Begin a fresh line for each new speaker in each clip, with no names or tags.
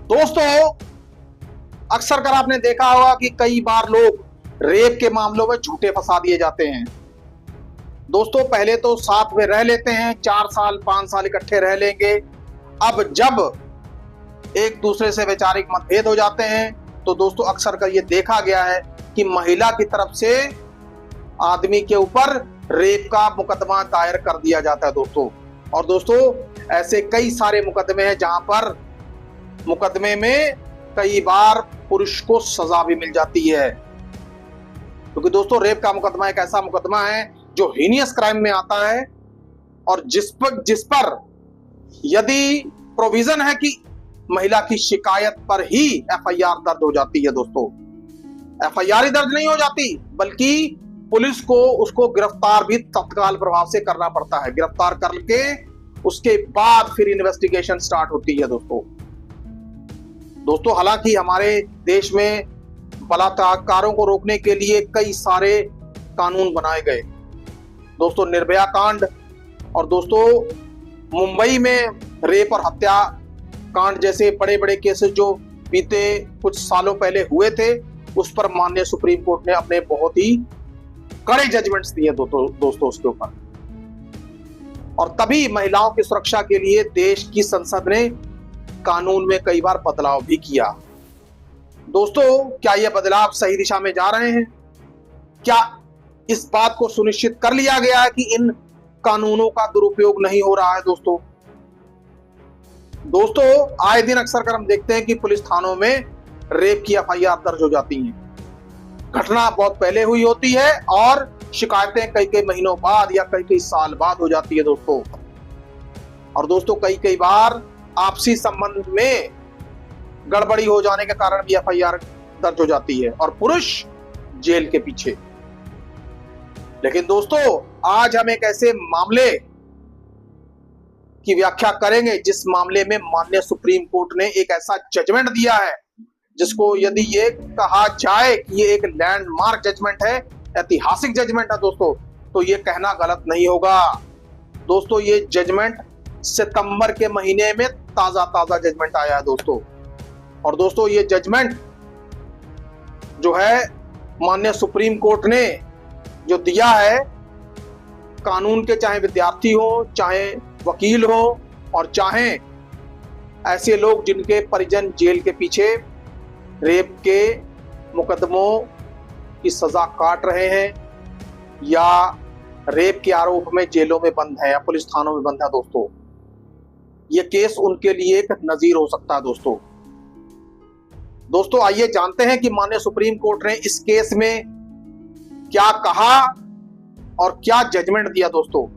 दोस्तों, अक्सर कर आपने देखा होगा कि कई बार लोग रेप के मामलों में झूठे फंसा दिए जाते हैं। दोस्तों, पहले तो साथ में रह लेते हैं, 4 साल 5 साल इकट्ठे रह लेंगे। अब जब एक दूसरे से वैचारिक मतभेद हो जाते हैं तो दोस्तों अक्सर कर ये देखा गया है कि महिला की तरफ से आदमी के ऊपर रेप का मुकदमा दायर कर दिया जाता है दोस्तों। और दोस्तों, ऐसे कई सारे मुकदमे हैं जहां पर मुकदमे में कई बार पुरुष को सजा भी मिल जाती है, क्योंकि दोस्तों रेप का मुकदमा एक ऐसा मुकदमा है जो हीनियस क्राइम में आता है और जिस पर यदि प्रोविजन है कि महिला की शिकायत पर ही एफआईआर दर्ज हो जाती है। दोस्तों, एफआईआर ही दर्ज नहीं हो जाती बल्कि पुलिस को उसको गिरफ्तार भी तत्काल प्रभाव से करना पड़ता है। गिरफ्तार करके उसके बाद फिर इन्वेस्टिगेशन स्टार्ट होती है। दोस्तों, हालांकि हमारे देश में बलात्कारों को रोकने के लिए कई सारे कानून बनाए गए दोस्तों, निर्भया कांड और दोस्तों मुंबई में रेप और हत्या कांड जैसे बड़े बड़े केसेस जो बीते कुछ सालों पहले हुए थे, उस पर माननीय सुप्रीम कोर्ट ने अपने बहुत ही कड़े जजमेंट्स दिए दोस्तों उसके ऊपर। और तभी महिलाओं की सुरक्षा के लिए देश की संसद ने कानून में कई बार बदलाव भी किया। दोस्तों, क्या यह बदलाव सही दिशा में जा रहे हैं? क्या इस बात को सुनिश्चित कर लिया गया है कि इन कानूनों का दुरुपयोग नहीं हो रहा है? दोस्तों, आए दिन अक्सर कर हम देखते हैं कि पुलिस थानों में रेप की एफआईआर दर्ज हो जाती हैं। घटना बहुत पहले हुई होती है और शिकायतें कई कई महीनों बाद या कई कई साल बाद हो जाती है दोस्तों। और दोस्तों, कई कई बार आपसी संबंध में गड़बड़ी हो जाने के कारण भी एफआईआर दर्ज हो जाती है और पुरुष जेल के पीछे। लेकिन दोस्तों, आज हम एक ऐसे मामले की व्याख्या करेंगे जिस मामले में माननीय सुप्रीम कोर्ट ने एक ऐसा जजमेंट दिया है जिसको यदि ये कहा जाए कि ये एक लैंडमार्क जजमेंट है, ऐतिहासिक जजमेंट है दोस्तों, तो ये कहना गलत नहीं होगा। दोस्तों, ये जजमेंट सितंबर के महीने में ताजा जजमेंट आया है दोस्तों। और दोस्तों, ये जजमेंट जो है माननीय सुप्रीम कोर्ट ने जो दिया है, कानून के चाहे विद्यार्थी हो, चाहे वकील हो और चाहे ऐसे लोग जिनके परिजन जेल के पीछे रेप के मुकदमों की सजा काट रहे हैं या रेप के आरोप में जेलों में बंद है या पुलिस थानों में बंद है दोस्तों, ये केस उनके लिए एक नजीर हो सकता है दोस्तों, आइए जानते हैं कि माननीय सुप्रीम कोर्ट ने इस केस में क्या कहा और क्या जजमेंट दिया दोस्तों,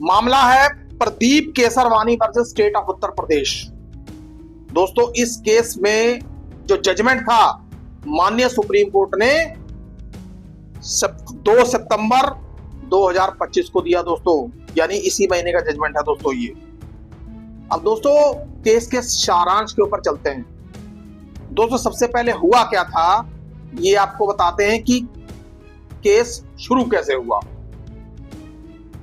मामला है Pradeep Kesarwani versus state of Uttar Pradesh. दोस्तों, इस केस में जो जजमेंट था माननीय सुप्रीम कोर्ट ने 2 सितंबर 2025 को दिया दोस्तों, यानी इसी महीने का जजमेंट है दोस्तों ये। अब दोस्तों, केस के सारांश के ऊपर चलते हैं। दोस्तों, सबसे पहले हुआ क्या था ये आपको बताते हैं कि केस शुरू कैसे हुआ।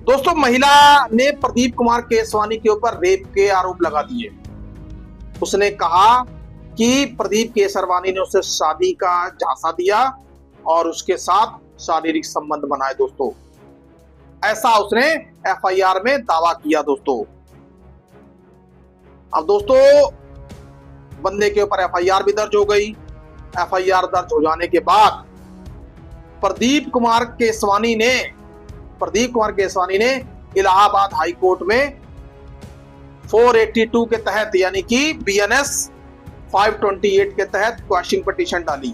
दोस्तों, महिला ने प्रदीप कुमार केसवानी के ऊपर रेप के आरोप लगा दिए। उसने कहा कि प्रदीप केसरवानी ने उसे शादी का झांसा दिया और उसके साथ शारीरिक संबंध बनाए दोस्तों, ऐसा उसने एफआईआर में दावा किया दोस्तों। अब दोस्तों, बंदे के ऊपर एफआईआर भी दर्ज हो गई। एफआईआर दर्ज हो जाने के बाद प्रदीप कुमार केसवानी ने इलाहाबाद हाई कोर्ट में 482 के तहत यानी कि बीएनएस 528 के तहत क्वैशिंग पिटीशन डाली।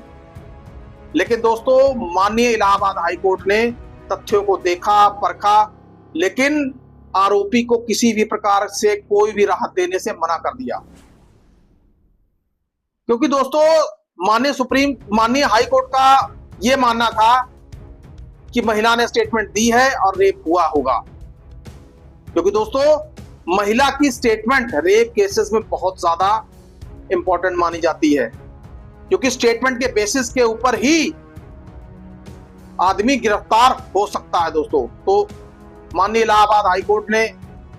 लेकिन दोस्तों, माननीय इलाहाबाद हाई कोर्ट ने तथ्यों को देखा, परखा, लेकिन आरोपी को किसी भी प्रकार से कोई भी राहत देने से मना कर दिया, क्योंकि दोस्तों माननीय हाई कोर्ट का यह मानना था कि महिला ने स्टेटमेंट दी है और रेप हुआ होगा। क्योंकि दोस्तों, महिला की स्टेटमेंट रेप केसेस में बहुत ज्यादा इंपॉर्टेंट मानी जाती है, क्योंकि स्टेटमेंट के बेसिस के ऊपर ही आदमी गिरफ्तार हो सकता है दोस्तों। तो माननीय इलाहाबाद हाई कोर्ट ने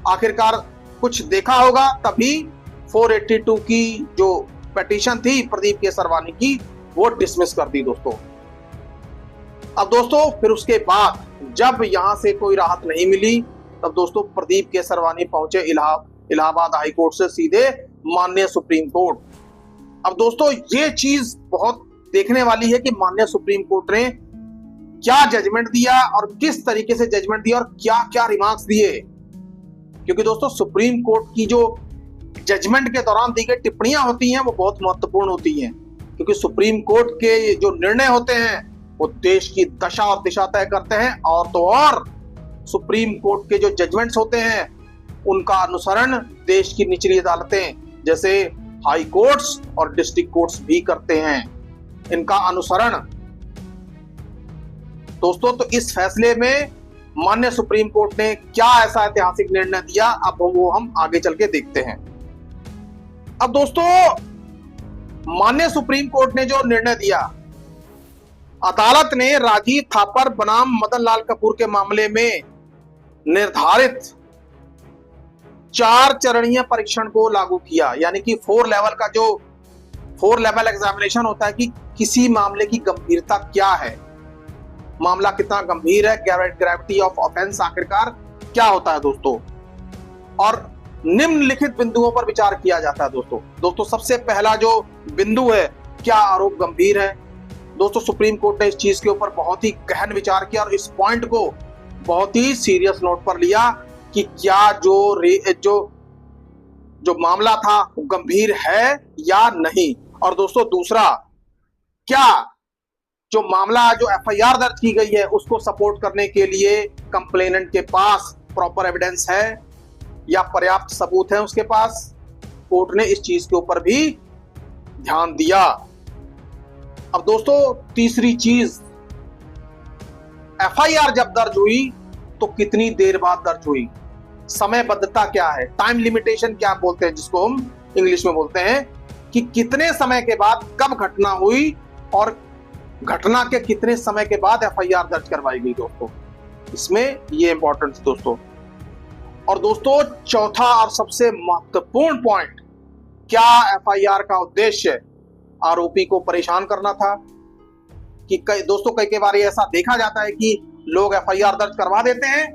आखिरकार कुछ देखा होगा, तभी 482 की जो पिटीशन थी प्रदीप केसरवानी की, वो डिसमिस कर दी दोस्तों। अब दोस्तों फिर उसके बाद जब यहां से कोई राहत नहीं मिली, तब दोस्तों प्रदीप केसरवानी पहुंचे इलाहाबाद हाई कोर्ट से सीधे माननीय सुप्रीम कोर्ट। अब दोस्तों ये चीज बहुत देखने वाली है कि माननीय सुप्रीम कोर्ट ने क्या जजमेंट दिया और किस तरीके से जजमेंट दिया और क्या क्या रिमार्क्स दिए, क्योंकि दोस्तों सुप्रीम कोर्ट की जो जजमेंट के दौरान दी गई टिप्पणियां होती हैं वो बहुत महत्वपूर्ण होती हैं, क्योंकि सुप्रीम कोर्ट के जो निर्णय होते हैं वो देश की दशा और दिशा तय करते हैं। और तो और सुप्रीम कोर्ट के जो जजमेंट्स होते हैं उनका अनुसरण देश की निचली अदालतें जैसे हाई कोर्ट्स और डिस्ट्रिक्ट कोर्ट्स भी करते हैं, इनका अनुसरण। दोस्तों तो इस फैसले में माननीय सुप्रीम कोर्ट ने क्या ऐसा ऐतिहासिक निर्णय दिया, अब वो हम आगे चल के देखते हैं। अब दोस्तों माननीय सुप्रीम कोर्ट ने जो निर्णय दिया, अदालत ने राजीव थापर बनाम मदन लाल कपूर के मामले में निर्धारित 4 चरणीय परीक्षण को लागू किया, यानी कि 4 लेवल एग्जामिनेशन होता है कि किसी मामले की गंभीरता क्या है, मामला कितना गंभीर है, ग्रेविटी ऑफ ऑफेंस आखिरकार क्या होता है दोस्तों, और निम्नलिखित बिंदुओं पर विचार किया जाता है दोस्तों सबसे पहला जो बिंदु है, क्या आरोप गंभीर है। दोस्तों सुप्रीम कोर्ट ने इस चीज के ऊपर बहुत ही गहन विचार किया और इस पॉइंट को बहुत ही सीरियस नोट पर लिया कि क्या जो मामला था वो गंभीर है या नहीं। और दोस्तों दूसरा, क्या जो मामला जो एफआईआर दर्ज की गई है उसको सपोर्ट करने के लिए कंप्लेनेंट के पास प्रॉपर एविडेंस है या पर्याप्त सबूत है उसके पास। कोर्ट ने इस चीज के ऊपर भी ध्यान दिया। अब दोस्तों तीसरी चीज, एफआईआर जब दर्ज हुई तो कितनी देर बाद दर्ज हुई, समयबद्धता क्या है, टाइम लिमिटेशन क्या बोलते हैं, जिसको हम इंग्लिश में बोलते हैं कि कितने समय के बाद कब घटना हुई और घटना के कितने समय के बाद एफआईआर दर्ज करवाई गई दोस्तों, इसमें ये इंपॉर्टेंट दोस्तों। और दोस्तों चौथा और सबसे महत्वपूर्ण पॉइंट, क्या एफआईआर का उद्देश्य आरोपी को परेशान करना था। कि दोस्तों कई बार ऐसा देखा जाता है कि लोग एफआईआर दर्ज करवा देते हैं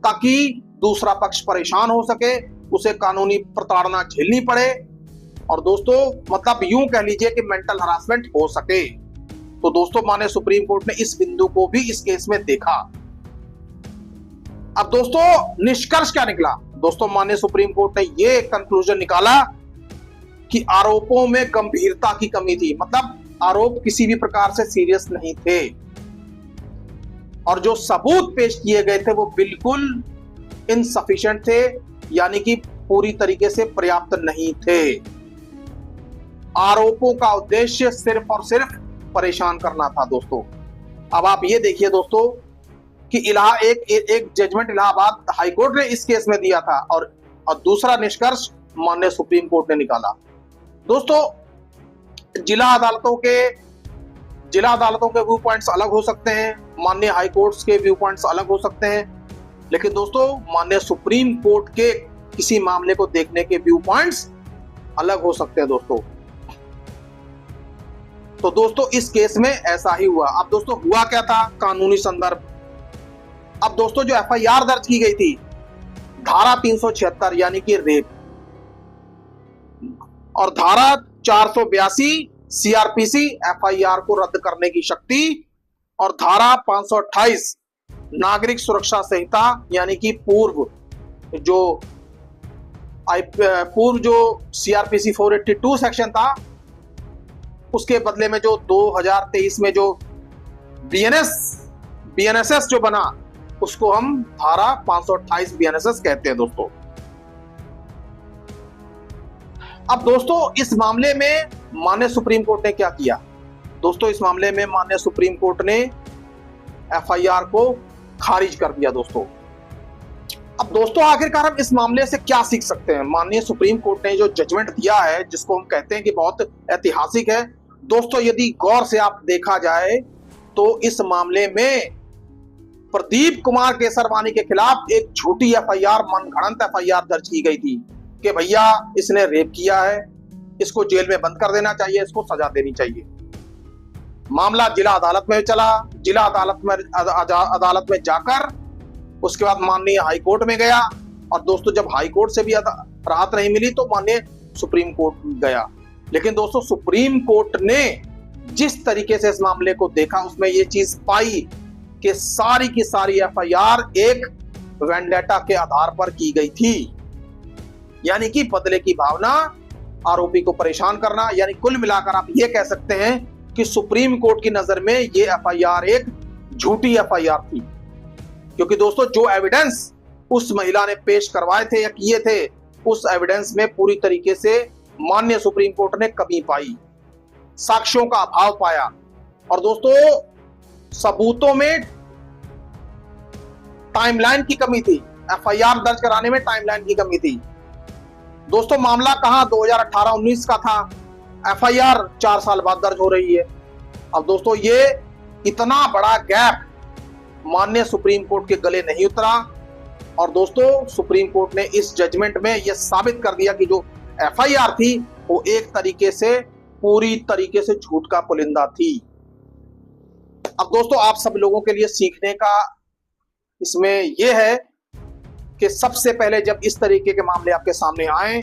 ताकि दूसरा पक्ष परेशान हो सके, उसे कानूनी प्रताड़ना झेलनी पड़े, और दोस्तों मतलब यूं कह लीजिए कि मेंटल हरासमेंट हो सके। तो दोस्तों माननीय सुप्रीम कोर्ट ने इस बिंदु को भी इस केस में देखा। अब दोस्तों निष्कर्ष क्या निकला, दोस्तों माननीय सुप्रीम कोर्ट ने यह कंक्लूजन निकाला कि आरोपों में गंभीरता की कमी थी, मतलब आरोप किसी भी प्रकार से सीरियस नहीं थे, और जो सबूत पेश किए गए थे वो बिल्कुल इनसफिशिएंट थे, यानी कि पूरी तरीके से पर्याप्त नहीं थे। आरोपों का उद्देश्य सिर्फ और सिर्फ परेशान करना था दोस्तों। अब आप ये देखिए दोस्तों कि एक जजमेंट इलाहाबाद हाई कोर्ट ने इस केस में दिया था और दूसरा निष्कर्ष माननीय सुप्रीम कोर्ट ने निकाला। दोस्तों जिला अदालतों के व्यू पॉइंट्स अलग हो सकते हैं, माननीय हाई कोर्ट्स के व्यू पॉइंट्स अलग हो सकते हैं, लेकिन दोस्तों माननीय सुप्रीम कोर्ट के किसी मामले को देखने के व्यू पॉइंट्स अलग हो सकते हैं दोस्तों। तो दोस्तों इस केस में ऐसा ही हुआ। अब दोस्तों हुआ क्या था, कानूनी संदर्भ। अब दोस्तों जो एफआईआर दर्ज की गई थी धारा 376 यानी कि रेप, और धारा 482 सीआरपीसी एफआईआर को रद्द करने की शक्ति, और धारा 528 नागरिक सुरक्षा संहिता यानी कि पूर्व जो सीआरपीसी 482 सेक्शन था उसके बदले में जो 2023 में जो बीएनएसएस जो बना उसको हम धारा 528 बीएनएसएस कहते हैं दोस्तों। अब दोस्तों इस मामले में माननीय सुप्रीम कोर्ट ने क्या किया, दोस्तों इस मामले में माननीय सुप्रीम कोर्ट ने एफआईआर को खारिज कर दिया दोस्तों। अब दोस्तों आखिरकार हम इस मामले से क्या सीख सकते हैं, माननीय सुप्रीम कोर्ट ने जो जजमेंट दिया है जिसको हम कहते हैं कि बहुत ऐतिहासिक है दोस्तों, यदि गौर से आप देखा जाए तो इस मामले में प्रदीप कुमार केसरवानी के खिलाफ एक झूठी एफआईआर, मनगढ़ंत एफआईआर दर्ज की गई थी, कि भैया इसने रेप किया है, इसको जेल में बंद कर देना चाहिए, इसको सजा देनी चाहिए। मामला जिला अदालत में चला, जिला अदालत में जाकर उसके बाद माननीय हाई कोर्ट में गया, और दोस्तों जब हाई कोर्ट से भी राहत नहीं मिली तो माननीय सुप्रीम कोर्ट गया। लेकिन दोस्तों सुप्रीम कोर्ट ने जिस तरीके से इस मामले को देखा, उसमें ये चीज पाई कि सारी की सारी एफआईआर एक वेंडेटा के आधार पर की गई थी, यानी कि बदले की भावना, आरोपी को परेशान करना। यानी कुल मिलाकर आप ये कह सकते हैं कि सुप्रीम कोर्ट की नजर में ये एफआईआर एक झूठी एफआईआर थी, क्योंकि दोस्तों जो एविडेंस उस महिला ने पेश करवाए थे या किए थे, उस एविडेंस में पूरी तरीके से माननीय सुप्रीम कोर्ट ने कमी पाई, साक्ष्यों का अभाव पाया, और दोस्तों सबूतों में टाइमलाइन की कमी थी, एफआईआर दर्ज कराने में टाइमलाइन की कमी थी। दोस्तों मामला कहां 2018-19 का था, एफआईआर 4 साल बाद दर्ज हो रही है। अब दोस्तों ये इतना बड़ा गैप माननीय सुप्रीम कोर्ट के गले नहीं उतरा, और दोस्तों सुप्रीम कोर्ट ने इस जजमेंट में यह साबित कर दिया कि जो एफआईआर थी वो एक तरीके से, पूरी तरीके से झूठ का पुलिंदा थी। अब दोस्तों आप सब लोगों के लिए सीखने का इसमें यह है कि सबसे पहले जब इस तरीके के मामले आपके सामने आए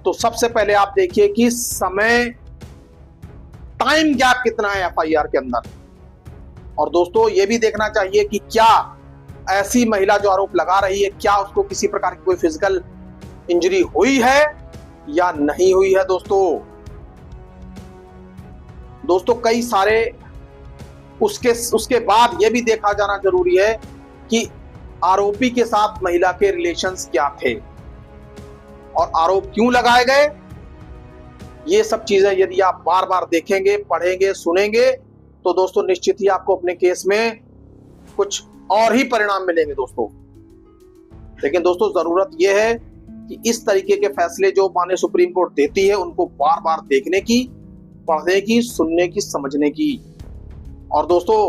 तो सबसे पहले आप देखिए कि समय, टाइम गैप कितना है एफआईआर के अंदर। और दोस्तों ये भी देखना चाहिए कि क्या ऐसी महिला जो आरोप लगा रही है, क्या उसको किसी प्रकार की कोई फिजिकल इंजरी हुई है या नहीं हुई है। दोस्तों कई सारे उसके बाद यह भी देखा जाना जरूरी है कि आरोपी के साथ महिला के रिलेशंस क्या थे और आरोप क्यों लगाए गए। ये सब चीजें यदि आप बार बार देखेंगे, पढ़ेंगे, सुनेंगे तो दोस्तों निश्चित ही आपको अपने केस में कुछ और ही परिणाम मिलेंगे दोस्तों। लेकिन दोस्तों जरूरत यह है कि इस तरीके के फैसले जो माननीय सुप्रीम कोर्ट देती है उनको बार बार देखने की, पढ़ने की, सुनने की, समझने की। और दोस्तों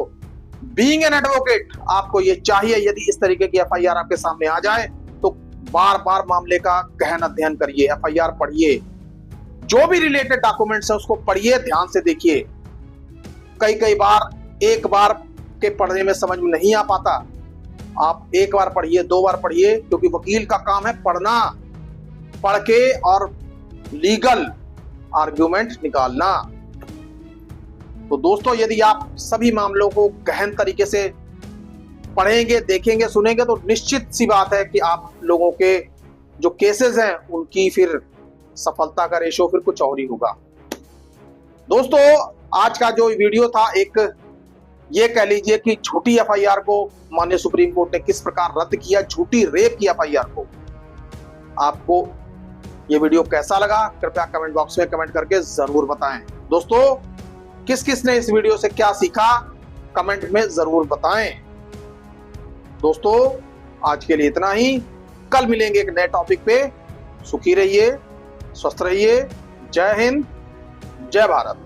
बीइंग एन एडवोकेट आपको ये चाहिए, यदि इस तरीके की एफआईआर आपके सामने आ जाए तो बार बार मामले का गहन अध्ययन करिए, एफआईआर पढ़िए, जो भी रिलेटेड डॉक्यूमेंट्स है उसको पढ़िए, ध्यान से देखिए। कई बार एक बार के पढ़ने में समझ में नहीं आ पाता, आप एक बार पढ़िए, 2 बार पढ़िए, क्योंकि वकील का काम है पढ़ना, पढ़ के और लीगल आर्ग्यूमेंट निकालना। तो दोस्तों यदि आप सभी मामलों को गहन तरीके से पढ़ेंगे, देखेंगे, सुनेंगे तो निश्चित सी बात है कि आप लोगों के जो केसेस हैं उनकी फिर सफलता का रेशो फिर कुछ और ही होगा। दोस्तों आज का जो वीडियो था, एक ये कह लीजिए कि झूठी एफआईआर को माननीय सुप्रीम कोर्ट ने किस प्रकार रद्द किया, झूठी रेप की एफआईआर को। आपको ये वीडियो कैसा लगा कृपया कमेंट बॉक्स में कमेंट करके जरूर बताएं। दोस्तों किस किस ने इस वीडियो से क्या सीखा कमेंट में जरूर बताएं। दोस्तों आज के लिए इतना ही, कल मिलेंगे एक नए टॉपिक पे। सुखी रहिए, स्वस्थ रहिए। जय हिंद, जय भारत।